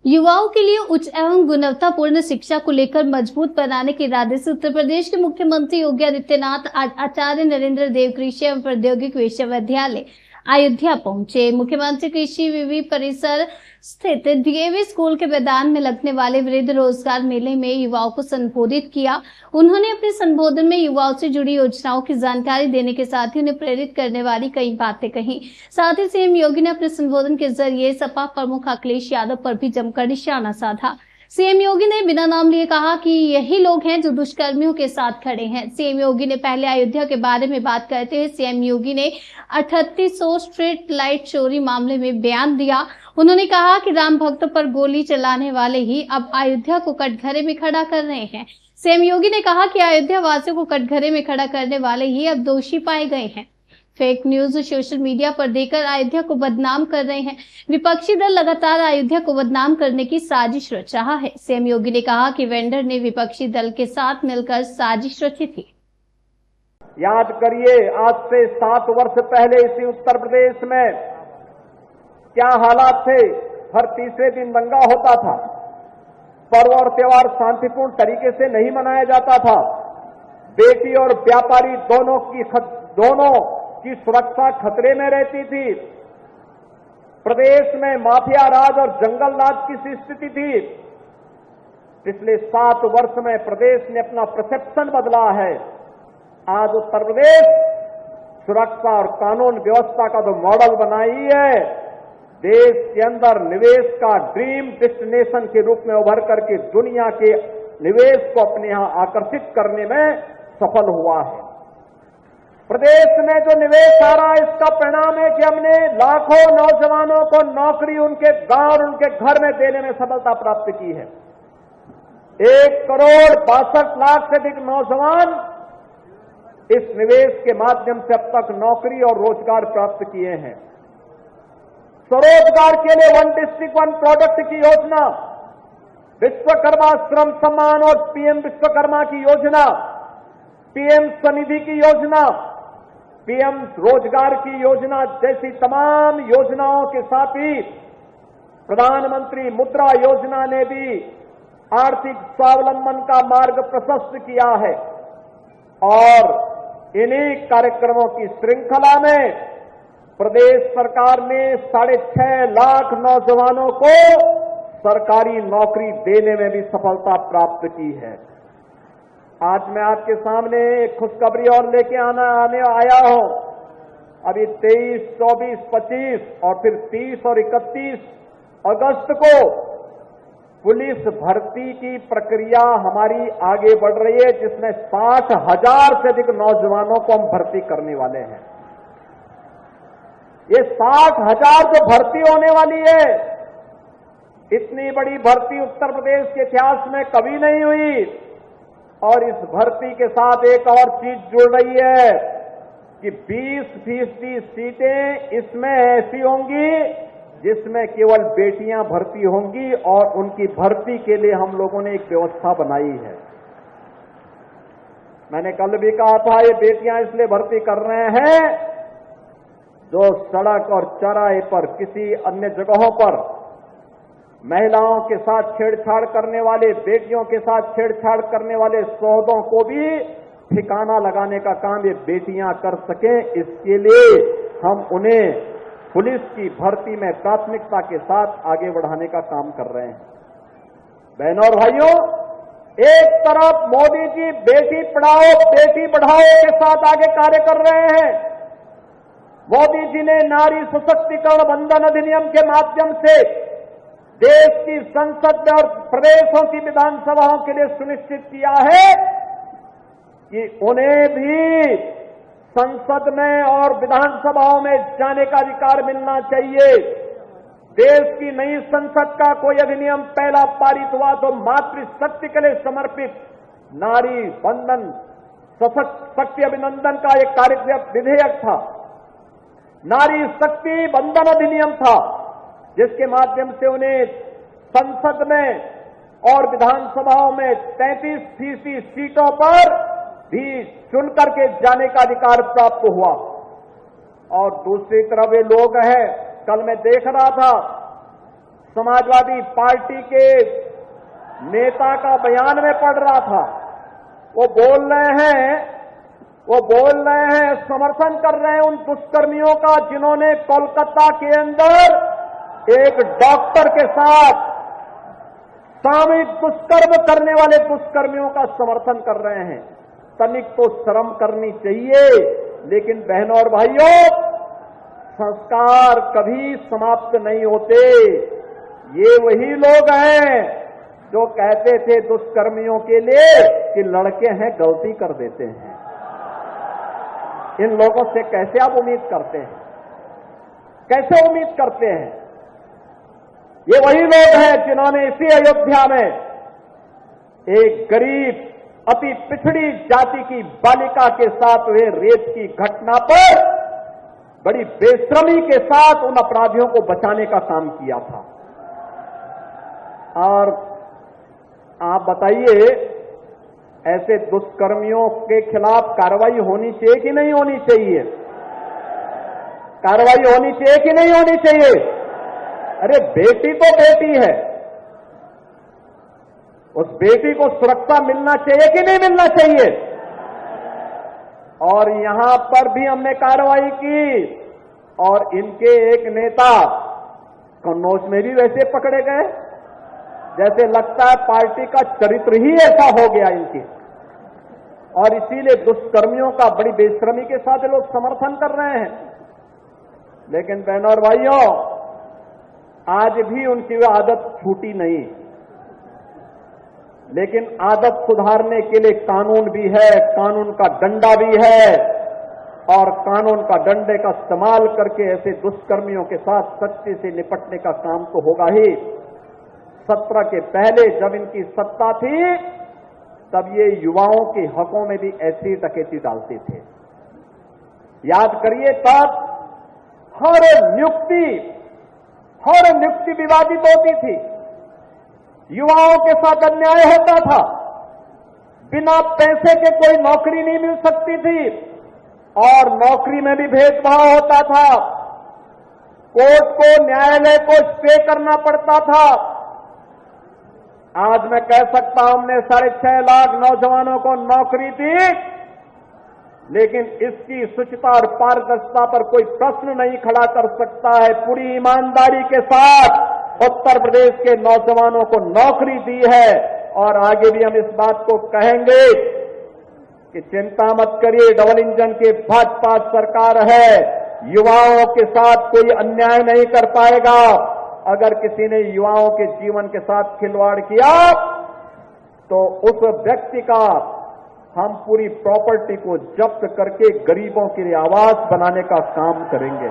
युवाओं के लिए उच्च एवं गुणवत्तापूर्ण शिक्षा को लेकर मजबूत बनाने के इरादे से उत्तर प्रदेश के मुख्यमंत्री योगी आदित्यनाथ आज आचार्य नरेंद्र देव कृषि एवं प्रौद्योगिकी विश्वविद्यालय अयोध्या पहुंचे। मुख्यमंत्री कृषि विवि परिसर स्थित डीएवी स्कूल के मैदान में लगने वाले वृद्ध रोजगार मेले में युवाओं को संबोधित किया। उन्होंने अपने संबोधन में युवाओं से जुड़ी योजनाओं की जानकारी देने के साथ ही उन्हें प्रेरित करने वाली कई बातें कही। साथ ही सीएम योगी ने अपने संबोधन के जरिए सपा प्रमुख अखिलेश यादव पर भी जमकर निशाना साधा। सीएम योगी ने बिना नाम लिए कहा कि यही लोग हैं जो दुष्कर्मियों के साथ खड़े हैं। सीएम योगी ने पहले अयोध्या के बारे में बात करते हुए सीएम योगी ने 3800 स्ट्रीट लाइट चोरी मामले में बयान दिया। उन्होंने कहा कि राम भक्तों पर गोली चलाने वाले ही अब अयोध्या को कटघरे में खड़ा कर रहे हैं। सीएम योगी ने कहा कि अयोध्या वासियों को कटघरे में खड़ा करने वाले ही अब दोषी पाए गए हैं। फेक न्यूज सोशल मीडिया पर देकर अयोध्या को बदनाम कर रहे हैं। विपक्षी दल लगातार अयोध्या को बदनाम करने की साजिश रच रहा है। सीएम योगी ने कहा कि वेंडर ने विपक्षी दल के साथ मिलकर साजिश रची थी। याद करिए, आज से 7 वर्ष पहले इसी उत्तर प्रदेश में क्या हालात थे। हर तीसरे दिन दंगा होता था, पर्व और त्योहार शांतिपूर्ण तरीके से नहीं मनाया जाता था, बेटी और व्यापारी दोनों की सुरक्षा खतरे में रहती थी, प्रदेश में माफिया राज और जंगल राज की स्थिति थी। पिछले 7 वर्ष में प्रदेश ने अपना परसेप्शन बदला है। आज उत्तर प्रदेश सुरक्षा और कानून व्यवस्था का जो मॉडल बनाई है, देश के अंदर निवेश का ड्रीम डेस्टिनेशन के रूप में उभर करके दुनिया के निवेश को अपने यहां आकर्षित करने में सफल हुआ है। प्रदेश में जो निवेश आ रहा है, इसका परिणाम है कि हमने लाखों नौजवानों को नौकरी उनके गांव और उनके घर में देने में सफलता प्राप्त की है। 1,62,00,000 से अधिक नौजवान इस निवेश के माध्यम से अब तक नौकरी और रोजगार प्राप्त किए हैं। स्वरोजगार के लिए 1 डिस्ट्रिक्ट 1 प्रोडक्ट की योजना, विश्वकर्मा श्रम सम्मान और पीएम विश्वकर्मा की योजना, पीएम स्वनिधि की योजना, पीएम रोजगार की योजना जैसी तमाम योजनाओं के साथ ही प्रधानमंत्री मुद्रा योजना ने भी आर्थिक स्वावलंबन का मार्ग प्रशस्त किया है। और इन्हीं कार्यक्रमों की श्रृंखला में प्रदेश सरकार ने 6.5 लाख नौजवानों को सरकारी नौकरी देने में भी सफलता प्राप्त की है। आज मैं आपके सामने एक खुशखबरी और लेके आने आया हूं। अभी 23, 24, 25 और फिर 30 और 31 अगस्त को पुलिस भर्ती की प्रक्रिया हमारी आगे बढ़ रही है, जिसमें 60,000 से अधिक नौजवानों को हम भर्ती करने वाले हैं। ये 60,000 जो भर्ती होने वाली है, इतनी बड़ी भर्ती उत्तर प्रदेश के इतिहास में कभी नहीं हुई। और इस भर्ती के साथ एक और चीज जुड़ रही है कि 20% सीटें इसमें ऐसी होंगी जिसमें केवल बेटियां भर्ती होंगी, और उनकी भर्ती के लिए हम लोगों ने एक व्यवस्था बनाई है। मैंने कल भी कहा था, ये बेटियां इसलिए भर्ती कर रहे हैं जो सड़क और चौराहे पर किसी अन्य जगहों पर महिलाओं के साथ छेड़छाड़ करने वाले, बेटियों के साथ छेड़छाड़ करने वाले सौदों को भी ठिकाना लगाने का काम ये बेटियां कर सकें, इसके लिए हम उन्हें पुलिस की भर्ती में प्राथमिकता के साथ आगे बढ़ाने का काम कर रहे हैं। बहनों और भाइयों, एक तरफ मोदी जी बेटी पढ़ाओ बेटी बढ़ाओ के साथ आगे कार्य कर रहे हैं। मोदी जी ने नारी सशक्तिकरण बंधन अधिनियम के माध्यम से देश की संसद में और प्रदेशों की विधानसभाओं के लिए सुनिश्चित किया है कि उन्हें भी संसद में और विधानसभाओं में जाने का अधिकार मिलना चाहिए। देश की नई संसद का कोई अधिनियम पहला पारित हुआ तो मातृशक्ति के लिए समर्पित नारी बंधन शक्ति अभिनंदन का एक कार्यक्रम विधेयक था, नारी शक्ति बंधन अधिनियम था, जिसके माध्यम से उन्हें संसद में और विधानसभाओं में 33% सीटों पर भी चुन करके जाने का अधिकार प्राप्त हुआ। और दूसरी तरफ ये लोग हैं, कल मैं देख रहा था समाजवादी पार्टी के नेता का बयान में पढ़ रहा था। वो बोल रहे हैं, समर्थन कर रहे हैं उन दुष्कर्मियों का जिन्होंने कोलकाता के अंदर एक डॉक्टर के साथ सामूहिक दुष्कर्म करने वाले दुष्कर्मियों का समर्थन कर रहे हैं। तनिक तो शर्म करनी चाहिए। लेकिन बहनों और भाइयों, संस्कार कभी समाप्त नहीं होते। ये वही लोग हैं जो कहते थे दुष्कर्मियों के लिए कि लड़के हैं, गलती कर देते हैं। इन लोगों से कैसे आप उम्मीद करते हैं? कैसे उम्मीद करते हैं? ये वही लोग हैं जिन्होंने इसी अयोध्या में एक गरीब, अति पिछड़ी जाति की बालिका के साथ हुए रेप की घटना पर बड़ी बेशर्मी के साथ उन अपराधियों को बचाने का काम किया था। और आप बताइए, ऐसे दुष्कर्मियों के खिलाफ कार्रवाई होनी चाहिए कि नहीं होनी चाहिए? कार्रवाई होनी चाहिए कि नहीं होनी चाहिए? अरे बेटी तो बेटी है, उस बेटी को सुरक्षा मिलना चाहिए कि नहीं मिलना चाहिए? और यहां पर भी हमने कार्रवाई की और इनके एक नेता कन्नौज में भी वैसे पकड़े गए, जैसे लगता है पार्टी का चरित्र ही ऐसा हो गया इनकी। और इसीलिए दुष्कर्मियों का बड़ी बेशर्मी के साथ लोग समर्थन कर रहे हैं। लेकिन बहनों और भाइयों, आज भी उनकी वह आदत छूटी नहीं। लेकिन आदत सुधारने के लिए कानून भी है, कानून का डंडा भी है, और कानून का डंडे का इस्तेमाल करके ऐसे दुष्कर्मियों के साथ सख्ती से निपटने का काम तो होगा ही। 17 के पहले जब इनकी सत्ता थी, तब ये युवाओं के हकों में भी ऐसी डकैती डालते थे। याद करिए, तब हर नियुक्ति विवादित होती थी, युवाओं के साथ अन्याय होता था, बिना पैसे के कोई नौकरी नहीं मिल सकती थी, और नौकरी में भी भेदभाव होता था, कोर्ट को, न्यायालय को स्टे करना पड़ता था। आज मैं कह सकता हूं, हमने 6.5 लाख नौजवानों को नौकरी दी, लेकिन इसकी शुचिता और पारदर्शिता पर कोई प्रश्न नहीं खड़ा कर सकता है। पूरी ईमानदारी के साथ उत्तर प्रदेश के नौजवानों को नौकरी दी है, और आगे भी हम इस बात को कहेंगे कि चिंता मत करिए, डबल इंजन की भाजपा सरकार है, युवाओं के साथ कोई अन्याय नहीं कर पाएगा। अगर किसी ने युवाओं के जीवन के साथ खिलवाड़ किया तो उस व्यक्ति का हम पूरी प्रॉपर्टी को जब्त करके गरीबों के लिए आवास बनाने का काम करेंगे।